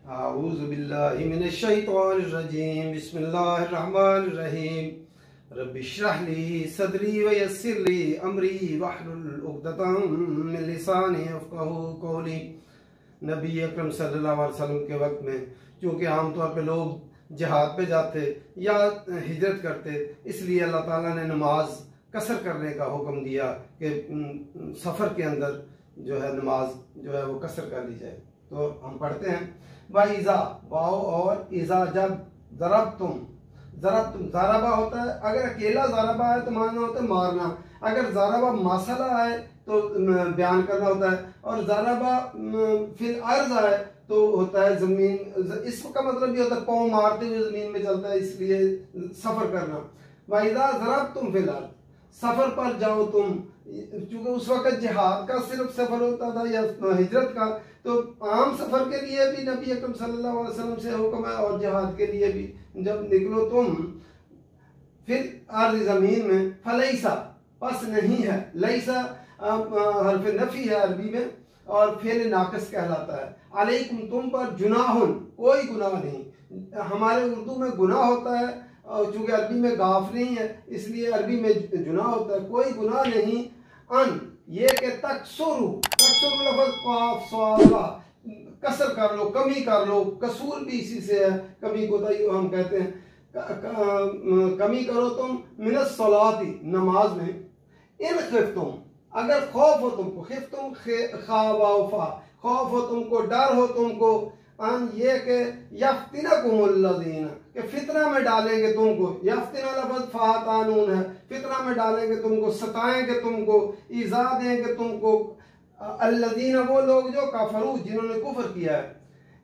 आऊज़ु बिल्लाहि मिनश शैतानिर रजीम बिस्मिल्लाहिर्रहमानिर्रहीम रब्बि इश्रह ली सदरी व यस्सिर ली अमरी वहलुल उक़दतम मिन लिसानी यफ़क़हू क़ौली। नबी अकरम सल्लल्लाहु अलैहि वसल्लम के वक्त में चूँकि आमतौर पे लोग जिहाद पे जाते या हिजरत करते, इसलिए अल्लाह ताला ने नमाज कसर करने का हुक्म दिया कि सफ़र के अंदर जो है नमाज जो है वो कसर कर ली जाए। तो हम पढ़ते हैं वाइज़ा वाओ और इज़ा, जब ज़रब तुम ज़ारबा होता है, अगर अकेला ज़ारबा है तो मानना होता है मारना, अगर ज़ारबा मसला है तो बयान करना होता है, और ज़ारबा फिर अर्ज़ है तो होता है ज़मीन, इसका मतलब ये होता है पाँव मारते हुए ज़मीन में चलता है, इसलिए सफ़र करना। वाइज़ा ज़रब तुम फिल अर्ज़, सफ़र पर जाओ तुम, चूँकि उस वक़्त जिहाद का सिर्फ सफ़र होता था या हिजरत का, तो आम सफ़र के लिए भी नबी अकरम सल्लल्लाहु अलैहि वसल्लम से हुक्म है और जिहाद के लिए भी जब निकलो तुम फिर अर्ज़ ज़मीन में, फलैसा पस नहीं है, लैसा हर्फ नफ़ी है अरबी में और फेल नाक़िस कहलाता है। अलैकुम तुम पर, जुनाहुन कोई गुनाह नहीं, हमारे उर्दू में गुनाह होता है और चूँकि अरबी में गाफ नहीं है इसलिए अरबी में जुनाह होता है, कोई गुनाह नहीं। अन ये कि तकसुरु लफ्ज़ काफ स्वाला कसर कर लो, कमी कर लो, कसूर भी इसी से है, कमी को हम कहते हैं, कमी करो तुम मिनस सलाती नमाज में, इन खिफ्तुम अगर खौफ हो तुमको, खिफ्तुम खावाफा खौफ हो तुमको, डर हो तुमको, अन ये के यफ्तिनकुमुल्लज़ीना कि फितना में डालेंगे तुमको, यफ्तिना लफ्ज़ फातानून है, फितना में डालेंगे तुमको, सताएंगे तुमको, ईज़ा देंगे तुमको, अल्लज़ीना वो लोग जो काफरू जिन्होंने कुफ्र किया है,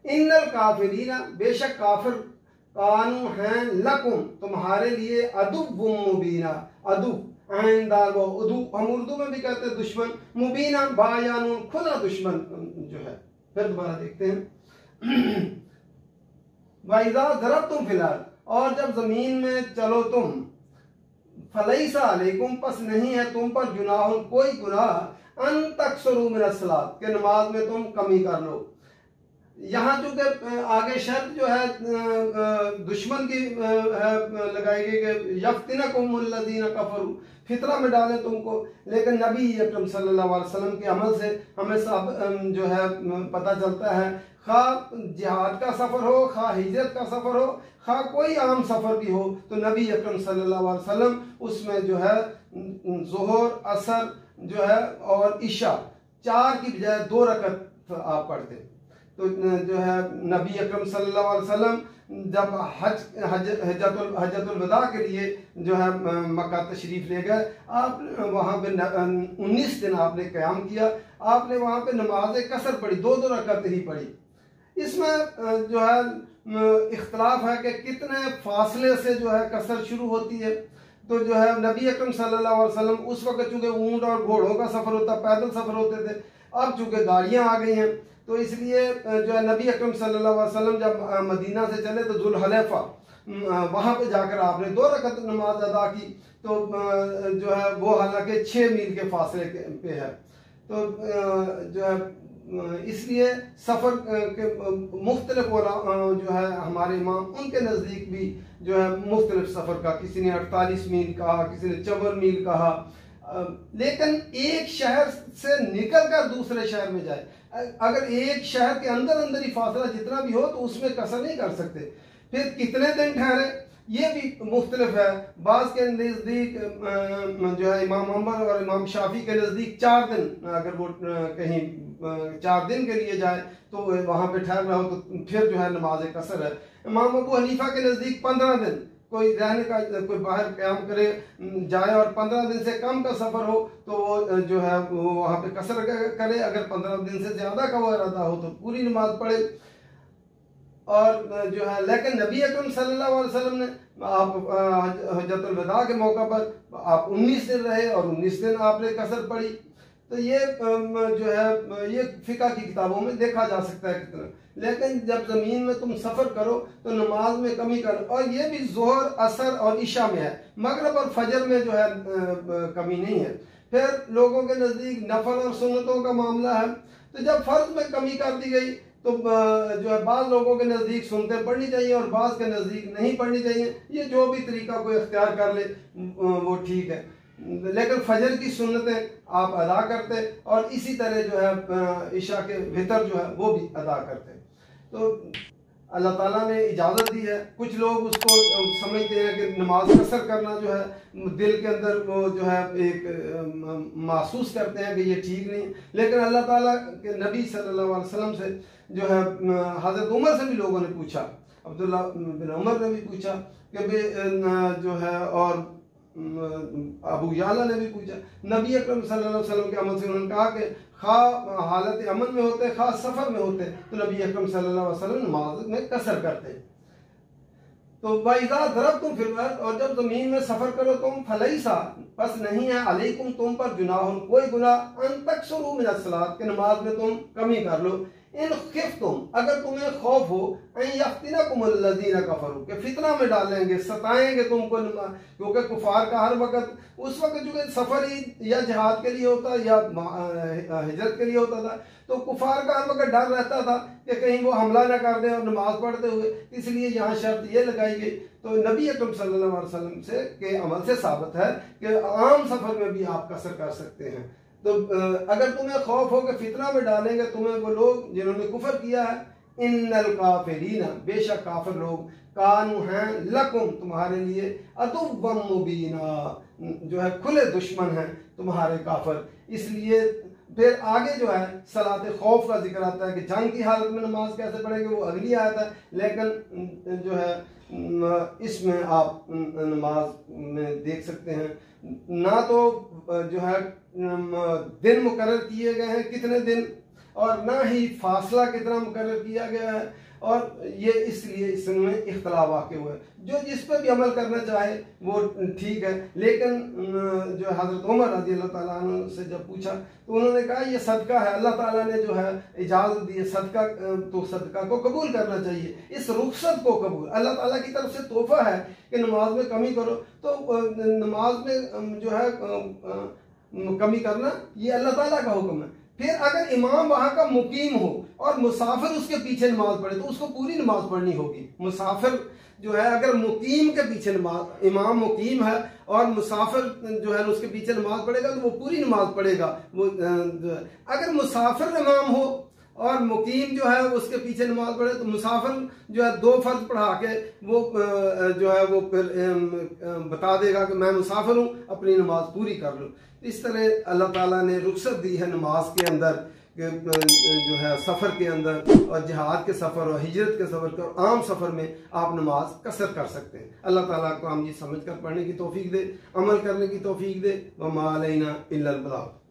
इन्नल काफिरीना बेशक काफिर, कानू हैं लकुम तुम्हारे लिए, अदुव्वुम मुबीना, अदु आइंदार वो उदू हम उर्दू में भी कहते हैं दुश्मन, मुबीना बायानून खुला दुश्मन जो है। फिर दोबारा देखते हैं वाइज़ा ज़रबतुम फिल अर्ज़, और जब जमीन में चलो तुम, फलैसा अलैकुम पस नहीं है तुम पर, जुनाहुन कोई गुनाह, अन तकसुरू मिनस सलात के नमाज में तुम कमी कर लो। यहाँ चूँकि आगे शर्त जो है दुश्मन की लगाई गई कि यफ्तिनकुमुल्लज़ीना कफरू, फितना में डालें तुमको, लेकिन नबी अकरम सल्लल्लाहु अलैहि वसल्लम के अमल से हमें सब जो है पता चलता है, खा जिहाद का सफ़र हो, खा हिजरत का सफ़र हो, खा कोई आम सफ़र भी हो, तो नबी अकरम सल्लल्लाहु अलैहि वसल्लम उसमें जो है ज़ोहर असर जो है और इशा 4 की बजाय 2 रकत आप पढ़ते। तो जो है नबी अकरम सल्लल्लाहु अलैहि वसल्लम जब हज्जतुल वदा के लिए जो है मक्का तशरीफ़ ले गए, आप वहाँ पे 19 दिन आपने क़याम किया, आपने वहाँ पे नमाज कसर पढ़ी, 2-2 रकत ही पढ़ी। इसमें जो है इख्तलाफ है कि कितने फासले से जो है कसर शुरू होती है। तो जो है नबी अकरम सल्लल्लाहु अलैहि वसल्लम उस वक्त चूँकि ऊँट और घोड़ों का सफ़र होता, पैदल सफ़र होते थे, अब चूँकि गाड़ियाँ आ गई हैं तो इसलिए जो है नबी अकरम सल्लल्लाहु अलैहि वसल्लम जब मदीना से चले तो जुल्हलैफा वहाँ पे जाकर आपने 2 रकत नमाज अदा की। तो जो है वो हालांकि 6 मील के फासले पे है, तो जो है इसलिए सफ़र के मुख्तलिफ जो है हमारे इमाम उनके नज़दीक भी जो है मुख्तलिफ सफ़र का, किसी ने 48 मील कहा, किसी ने 54 मील कहा, लेकिन एक शहर से निकल कर दूसरे शहर में जाए, अगर एक शहर के अंदर ही फासला जितना भी हो तो उसमें कसर नहीं कर सकते। फिर कितने दिन ठहरे ये भी मुख्तलिफ है, बाज़ के नज़दीक जो है इमाम अहमद और इमाम शाफी के नज़दीक 4 दिन, अगर वो कहीं 4 दिन के लिए जाए तो वहाँ पे ठहर रहा हो तो फिर जो है नमाज कसर है। इमाम अबू हनीफा के नज़दीक 15 दिन, कोई रहने का कोई बाहर क़याम करे जाए और 15 दिन से कम का सफ़र हो तो वो जो है वो वहाँ पे कसर करे, अगर 15 दिन से ज़्यादा का वो इरादा हो तो पूरी नमाज पढ़े। और जो है लेकिन नबी अकरम सल्लल्लाहु अलैहि वसल्लम ने आप हज्जतुल वदा के मौका पर आप 19 दिन रहे और 19 दिन आपने कसर पढ़ी। तो ये जो है ये फ़िक़्ह की किताबों में देखा जा सकता है कितना, लेकिन जब ज़मीन में तुम सफ़र करो तो नमाज में कमी करो, और ये भी ज़ोहर असर और इशा में है, मगरिब और फजर में जो है कमी नहीं है। फिर लोगों के नज़दीक नफल और सुन्नतों का मामला है, तो जब फ़र्ज में कमी कर दी गई तो जो है बाज़ लोगों के नज़दीक सुनते पढ़नी चाहिए और बाज़ के नज़दीक नहीं पढ़नी चाहिए। ये जो भी तरीका कोई इख्तियार कर ले वो ठीक है, लेकिन फजर की सुन्नतें आप अदा करते और इसी तरह जो है इशा के वितर जो है वो भी अदा करते। तो अल्लाह ताला ने इजाज़त दी है। कुछ लोग उसको समझते हैं कि नमाज कसर करना जो है दिल के अंदर वो जो है एक महसूस करते हैं कि ये ठीक नहीं, लेकिन अल्लाह ताला के नबी सल्लल्लाहु अलैहि वसल्लम से जो है हज़रत उमर से भी लोगों ने पूछा, अब्दुल्ला बिन उमर ने भी पूछा कि जो है, और अबू याला ने भी पूछा। नबी अकरम सल्लल्लाहु अलैहि वसल्लम के अमल से उन्होंने कहा कि खा हालत अमन में होते खा सफ़र में होते तो नबी अकरम सल्लल्लाहु अलैहि वसल्लम नमाज में कसर करते। तो वाइज़ा दरब तुम फिर, और जब ज़मीन में सफ़र करो तुम फलईसा बस नहीं है अलैकुम तुम पर जुनाह कोई गुनाह अन तकसुरू मिन अस्सलात के नमाज में तुम कमी कर लो। इन खिफ्तुम अगर तुम्हें खौफ हो यफ्तिनकुमुल्लज़ीना कफरू के फितना में डालेंगे सताएंगे तुमको, क्योंकि कुफार का हर वक्त उस वक्त जो सफ़र ही या जिहाद के लिए होता या हिजरत के लिए होता था, तो कुफार का हर वक्त डर रहता था कि कहीं वो हमला न कर दें और नमाज पढ़ते हुए, इसलिए यहाँ शर्त ये लगाई गई। तो नबी अकरम सल्लल्लाहु अलैहि वसल्लम से के अमल से साबित है कि आम सफ़र में भी आप कसर कर सकते हैं। तो अगर तुम्हें खौफ हो कि फितना में डालेंगे तुम्हें वो लोग जिन्होंने कुफर किया है, इन्नल काफिरीना बेशक काफिर लोग कानू हैं लकुम तुम्हारे लिए अदुव्वम मुबीना जो है खुले दुश्मन हैं तुम्हारे काफिर। इसलिए फिर आगे जो है सलात खौफ का जिक्र आता है कि जंग की हालत में नमाज कैसे पढ़ेंगे, वो अगली आयत है, लेकिन जो है इसमें आप नमाज में देख सकते हैं ना तो जो है दिन मुकर्रर किए गए हैं कितने दिन, और ना ही फासला कितना मुकर्रर किया गया है, और ये इसलिए इसमें इख्तलाफ वाक़ हुए। जो जिस पर भी अमल करना चाहे वो ठीक है, लेकिन जो हज़रत उमर रज़ी अल्लाह ताला अन्हु से जब पूछा तो उन्होंने कहा ये सदका है, अल्लाह ताला ने जो है इजाज़त दी है सदका, तो सदका को कबूल करना चाहिए, इस रुखसत को कबूल, अल्लाह ताला की तरफ से तोहफा है कि नमाज में कमी करो, तो नमाज में जो है कमी करना ये अल्लाह ताला का हुक्म है। फिर अगर इमाम वहां का मुकीम हो और मुसाफिर उसके पीछे नमाज पढ़े तो उसको पूरी नमाज पढ़नी होगी। मुसाफिर जो है अगर मुकीम के पीछे नमाज, इमाम मुकीम है और मुसाफिर जो है उसके पीछे नमाज पढ़ेगा तो वो पूरी नमाज पढ़ेगा। वो अगर मुसाफिर इमाम हो और मुकीम जो है उसके पीछे नमाज पढ़े तो मुसाफिर जो है दो फर्ज पढ़ा के वो जो है वो फिर बता देगा कि मैं मुसाफिर हूँ, अपनी नमाज पूरी कर लूँ। इस तरह अल्लाह ताला ने रुखसत दी है नमाज के अंदर जो है सफ़र के अंदर, और जिहाद के सफ़र और हिजरत के सफ़र के और आम सफ़र में आप नमाज कसर कर सकते हैं। अल्लाह ताला को हम ये समझ कर पढ़ने की तौफीक दे, अमल करने की तौफीक दे। व मा अलैना इल्लल बलाग।